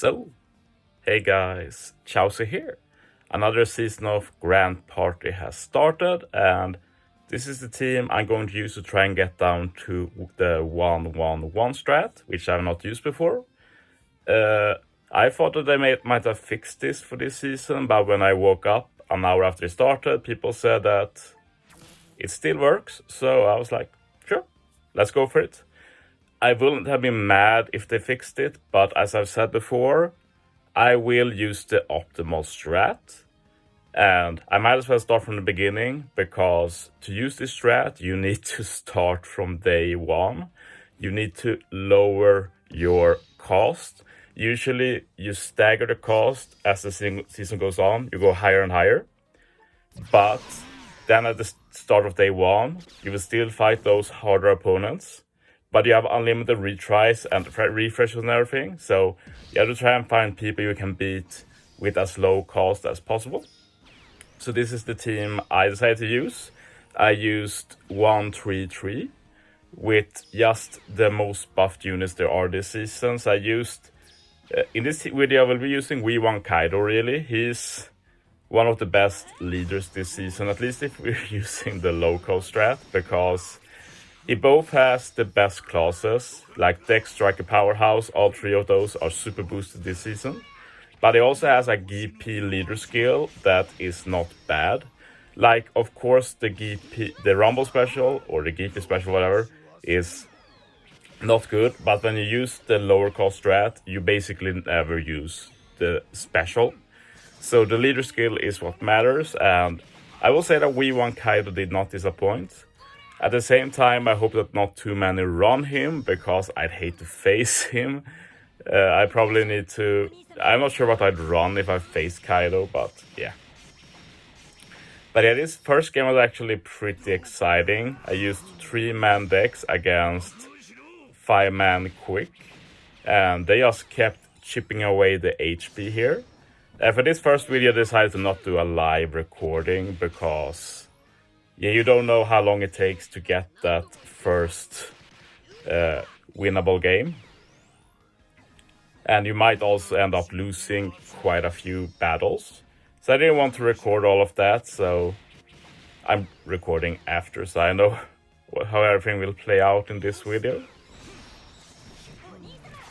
So, hey guys, Chauzu here. Another season of Grand Party has started, and this is the team I'm going to use to try and get down to the 1-1-1 strat, which I've not used before. I thought that they might have fixed this for this season, but when I woke up an hour after it started, people said that it still works, so I was like, sure, let's go for it. I wouldn't have been mad if they fixed it, but as I've said before, I will use the optimal strat. And I might as well start from the beginning, because to use this strat, you need to start from day one. You need to lower your cost. Usually, you stagger the cost as the season goes on. You go higher and higher. But then at the start of day one, you will still fight those harder opponents. But you have unlimited retries and refreshes and everything. So you have to try and find people you can beat with as low cost as possible. So this is the team I decided to use. I used 1-3-3 with just the most buffed units there are this season. So I used, in this video I will be using V1 Kaido really. He's one of the best leaders this season, at least if we're using the low cost strat, because he both has the best classes, like Dex, Striker, Powerhouse. All three of those are super boosted this season. But he also has a GP leader skill that is not bad. Like, of course, the Rumble special, or the GP special, whatever, is not good. But when you use the lower cost strat, you basically never use the special. So the leader skill is what matters. And I will say that V1 Kaido did not disappoint. At the same time, I hope that not too many run him, because I'd hate to face him. I probably need to... I'm not sure what I'd run if I faced Kaido, but yeah. But yeah, this first game was actually pretty exciting. I used 3-man decks against 5-man quick, and they just kept chipping away the HP here. For this first video, I decided to not do a live recording, because... yeah, you don't know how long it takes to get that first winnable game. And you might also end up losing quite a few battles. So I didn't want to record all of that, so I'm recording after, so I know how everything will play out in this video.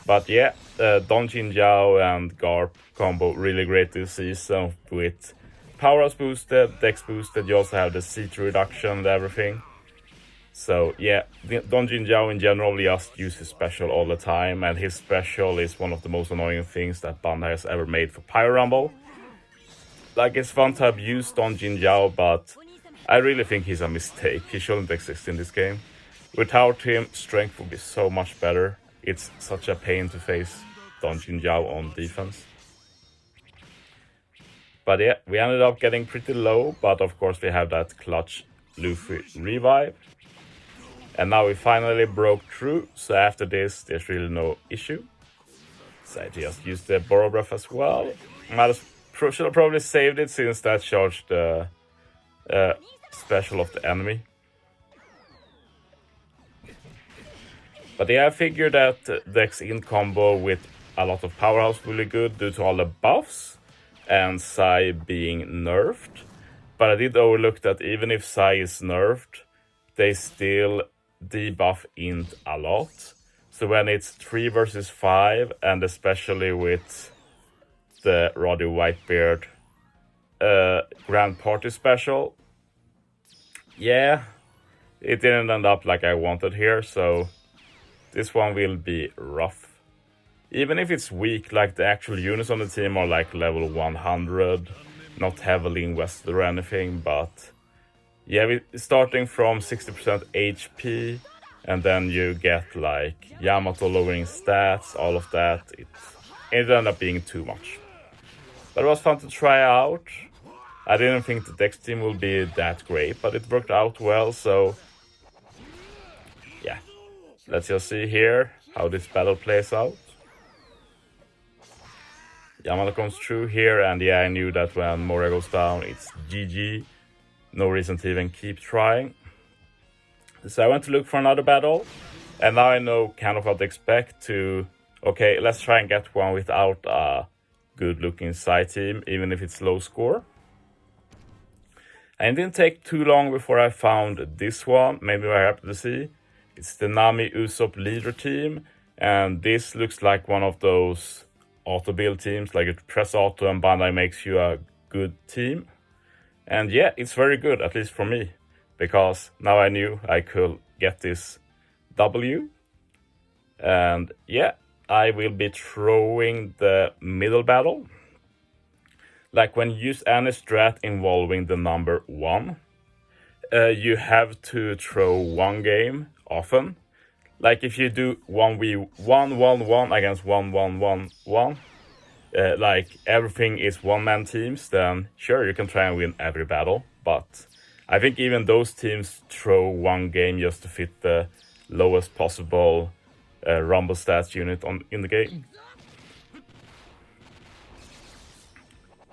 But yeah, Don Jin Jiao and Garp combo really great this season with Powerhouse boosted, Dex boosted, you also have the CT reduction and everything. So yeah, Don Jin Jiao in general just uses special all the time, and his special is one of the most annoying things that Bandai has ever made for Pirate Rumble. Like, it's fun to have used Don Jin Jiao, but I really think he's a mistake. He shouldn't exist in this game. Without him, strength would be so much better. It's such a pain to face Don Jin Jiao on defense. But yeah, we ended up getting pretty low, but of course we have that clutch Luffy revive. And now we finally broke through, so after this there's really no issue. So I just used the Borrow Breath as well. Should have probably saved it, since that charged the special of the enemy. But yeah, I figured that Dex in combo with a lot of Powerhouse really good due to all the buffs. And Sai being nerfed. But I did overlook that even if Sai is nerfed, they still debuff Int a lot. So when it's 3 versus 5, and especially with the Roddy Whitebeard Grand Party special, yeah, it didn't end up like I wanted here, so this one will be rough. Even if it's weak, like the actual units on the team are like level 100, not heavily invested or anything, but yeah, we're starting from 60% HP, and then you get like Yamato lowering stats, all of that. It ended up being too much. But it was fun to try out. I didn't think the Dex team will be that great, but it worked out well, so yeah. Let's just see here how this battle plays out. Yamato comes through here, and yeah, I knew that when Moria goes down, it's GG. No reason to even keep trying. So I went to look for another battle, and now I know kind of what to expect to Okay, let's try and get one without a good-looking side team, even if it's low score. And it didn't take too long before I found this one. Maybe we're happy to see. It's the Nami Usopp leader team, and this looks like one of those auto build teams, like you press auto and Bandai makes you a good team. And yeah, it's very good, at least for me, because now I knew I could get this W. And yeah, I will be throwing the middle battle. Like when you use any strat involving the number 1, you have to throw one game often. Like if you do 1v1 against 1-1-1-1, like everything is one-man teams, then sure, you can try and win every battle. But I think even those teams throw one game just to fit the lowest possible Rumble stats unit in the game.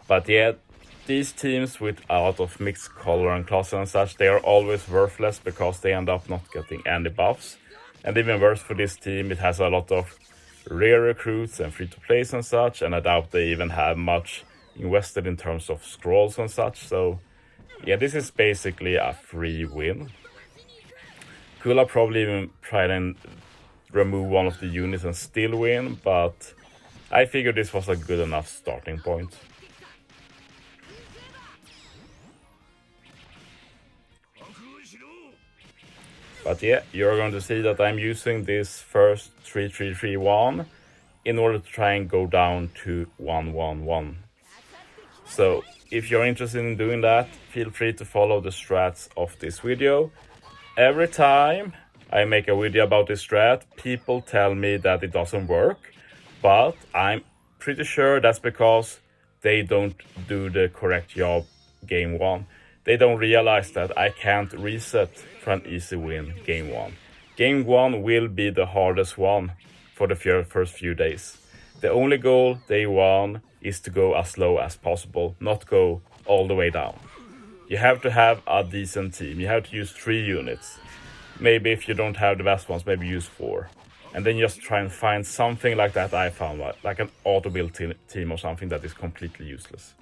But yeah, these teams with a lot of mixed color and classes and such, they are always worthless because they end up not getting any buffs. And even worse for this team, it has a lot of rare recruits and free-to-plays and such, and I doubt they even have much invested in terms of scrolls and such. So yeah, this is basically a free win. Could have probably even tried and remove one of the units and still win, but I figured this was a good enough starting point. But yeah, you're going to see that I'm using this first 3-3-3-1 in order to try and go down to 1-1-1. So if you're interested in doing that, feel free to follow the strats of this video. Every time I make a video about this strat, people tell me that it doesn't work, but I'm pretty sure that's because they don't do the correct job game 1. They don't realize that I can't reset for an easy win game 1. Game 1 will be the hardest one for the first few days. The only goal day 1 is to go as low as possible, not go all the way down. You have to have a decent team. You have to use 3 units. Maybe if you don't have the best ones, maybe use 4. And then just try and find something like that I found, like an auto-build team or something that is completely useless.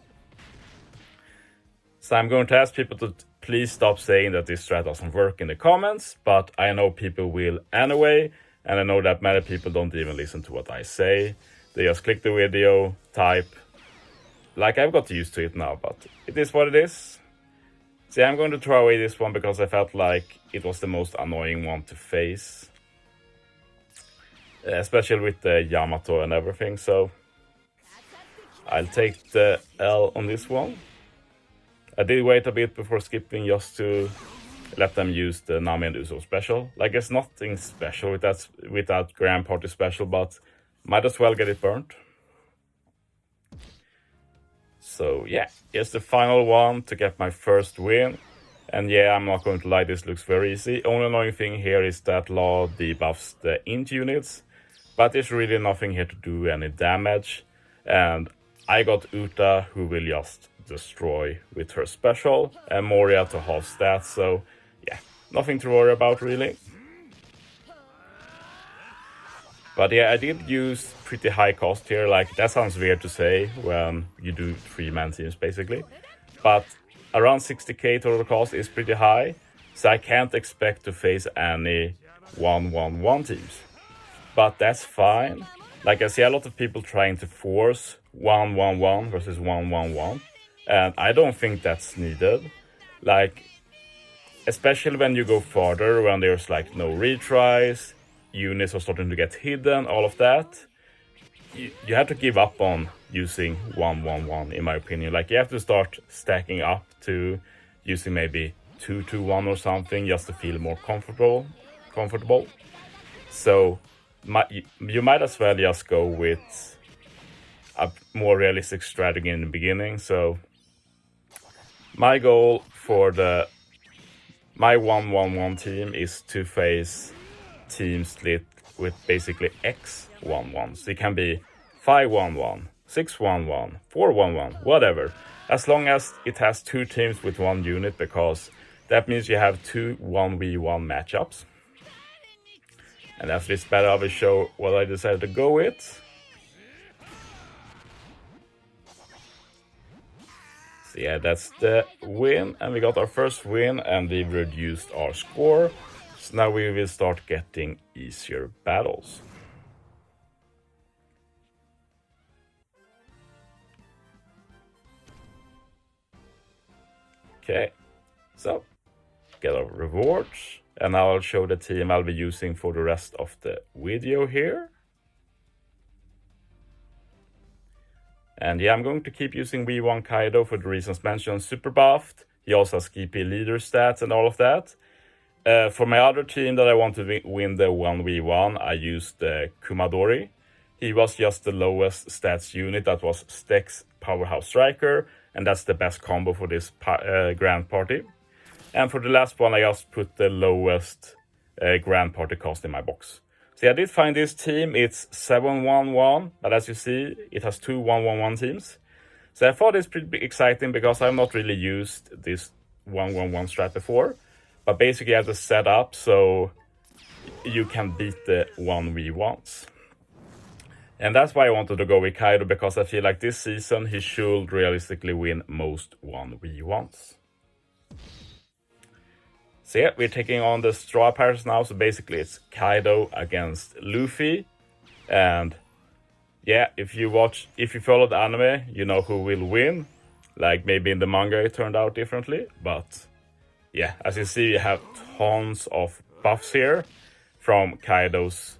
So I'm going to ask people to please stop saying that this strat doesn't work in the comments, but I know people will anyway, and I know that many people don't even listen to what I say. They just click the video, type, like I've got used to it now, but it is what it is. See, I'm going to throw away this one because I felt like it was the most annoying one to face. Especially with the Yamato and everything, so I'll take the L on this one. I did wait a bit before skipping just to let them use the Nami and Usopp special. Like, there's nothing special with that Grand Party special, but might as well get it burnt. So yeah, here's the final one to get my first win. And yeah, I'm not going to lie, this looks very easy. Only annoying thing here is that Law debuffs the int units, but there's really nothing here to do any damage. And I got Uta, who will just destroy with her special, and Moria to half stats, so yeah, nothing to worry about really. But yeah, I did use pretty high cost here, like that sounds weird to say when you do 3-man teams basically, but around 60k total cost is pretty high, so I can't expect to face any 1-1-1 teams. But that's fine. Like I see a lot of people trying to force 1-1-1 versus 1-1-1. And I don't think that's needed. Like, especially when you go farther, when there's like no retries, units are starting to get hidden, all of that. You have to give up on using 1-1-1, in my opinion. Like, you have to start stacking up to using maybe 2-2-1 or something just to feel more comfortable. So you might as well just go with a more realistic strategy in the beginning. So my goal for my 1-1-1 team is to face teams split with basically X-1-1. So it can be 5-1-1, 6-1-1, 4-1-1, whatever. As long as it has 2 teams with 1 unit, because that means you have 2 1v1 matchups. And after this battle, I will show what I decided to go with. So yeah, that's the win, and we got our first win, and we've reduced our score. So now we will start getting easier battles. Okay, so get our rewards, and now I'll show the team I'll be using for the rest of the video here. And yeah, I'm going to keep using V1 Kaido for the reasons mentioned, super buffed. He also has KP leader stats and all of that. For my other team that I want to win the 1v1, I used Kumadori. He was just the lowest stats unit, that was Stex Powerhouse Striker, and that's the best combo for this Grand Party. And for the last one, I just put the lowest Grand Party cost in my box. So yeah, I did find this team, it's 7-1-1, but as you see, it has two 1-1-1 teams. So I thought it's pretty exciting because I've not really used this 1-1-1 strat before. But basically you have to set up so you can beat the 1v1s. And that's why I wanted to go with Kaido, because I feel like this season he should realistically win most 1v1s. So yeah, we're taking on the Straw Pirates now, so basically it's Kaido against Luffy. And yeah, if you follow the anime, you know who will win. Like maybe in the manga it turned out differently, but yeah, as you see, you have tons of buffs here from Kaido's.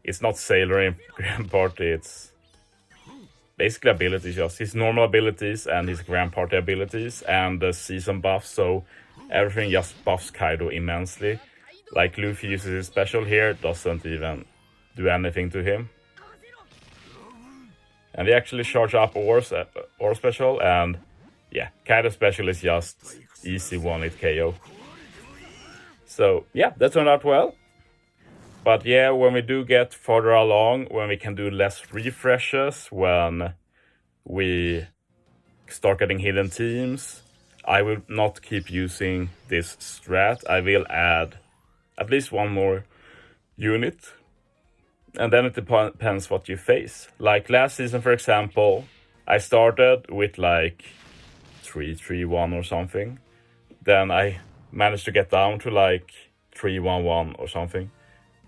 It's not Sailor in Grand Party, it's basically abilities, just his normal abilities and his Grand Party abilities and the season buffs, so everything just buffs Kaido immensely. Like Luffy uses his special here, doesn't even do anything to him. And they actually charge up Ore special, and yeah, Kaido special is just easy 1-hit KO. So yeah, that turned out well. But yeah, when we do get further along, when we can do less refreshes, when we start getting hidden teams, I will not keep using this strat. I will add at least one more unit. And then it depends what you face. Like last season, for example, I started with like 3-3-1 or something. Then I managed to get down to like 3-1-1 or something.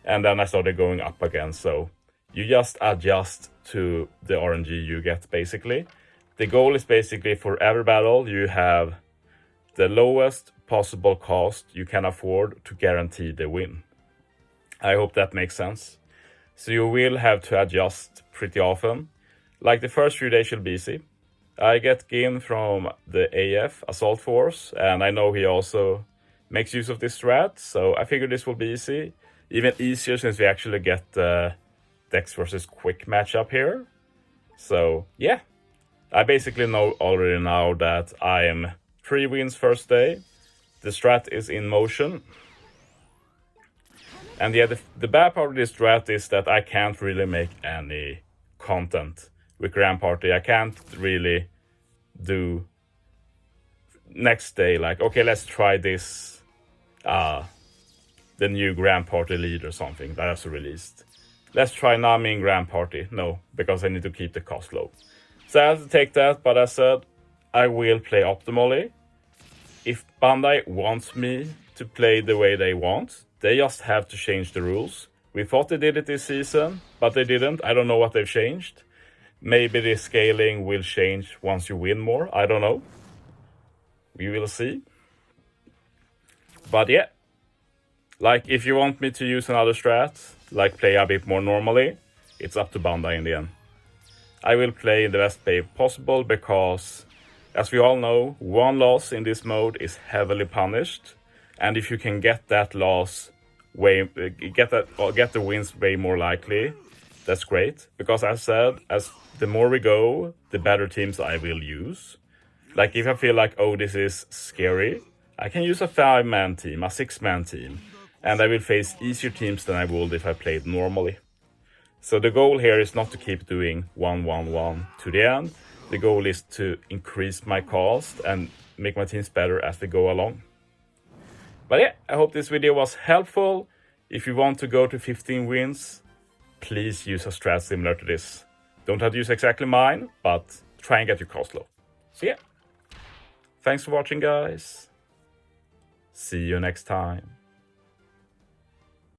And then I started going up again. So you just adjust to the RNG you get, basically. The goal is basically for every battle you have the lowest possible cost you can afford to guarantee the win. I hope that makes sense. So you will have to adjust pretty often. Like the first few days should be easy. I get Gin from the AF Assault Force, and I know he also makes use of this strat, so I figured this will be easy. Even easier since we actually get the Dex versus Quick matchup here. So yeah, I basically know already now that I am 3 wins first day. The strat is in motion. And yeah, the bad part of this strat is that I can't really make any content with Grand Party. I can't really do next day like, okay, let's try this, the new Grand Party lead or something that has released. Let's try Nami in Grand Party. No, because I need to keep the cost low. So I have to take that, but as I said, I will play optimally. If Bandai wants me to play the way they want, they just have to change the rules. We thought they did it this season, but they didn't. I don't know what they've changed. Maybe the scaling will change once you win more. I don't know. We will see. But yeah. Like, if you want me to use another strat, like play a bit more normally, it's up to Bandai in the end. I will play in the best way possible because, as we all know, one loss in this mode is heavily punished. And if you can get that loss, get the wins way more likely, that's great. Because as I said, as the more we go, the better teams I will use. Like if I feel like, oh, this is scary, I can use a 5-man team, a 6-man team. And I will face easier teams than I would if I played normally. So the goal here is not to keep doing 1-1-1 to the end. The goal is to increase my cost and make my teams better as we go along. But yeah, I hope this video was helpful. If you want to go to 15 wins, please use a strat similar to this. Don't have to use exactly mine, but try and get your cost low. So yeah, thanks for watching, guys. See you next time.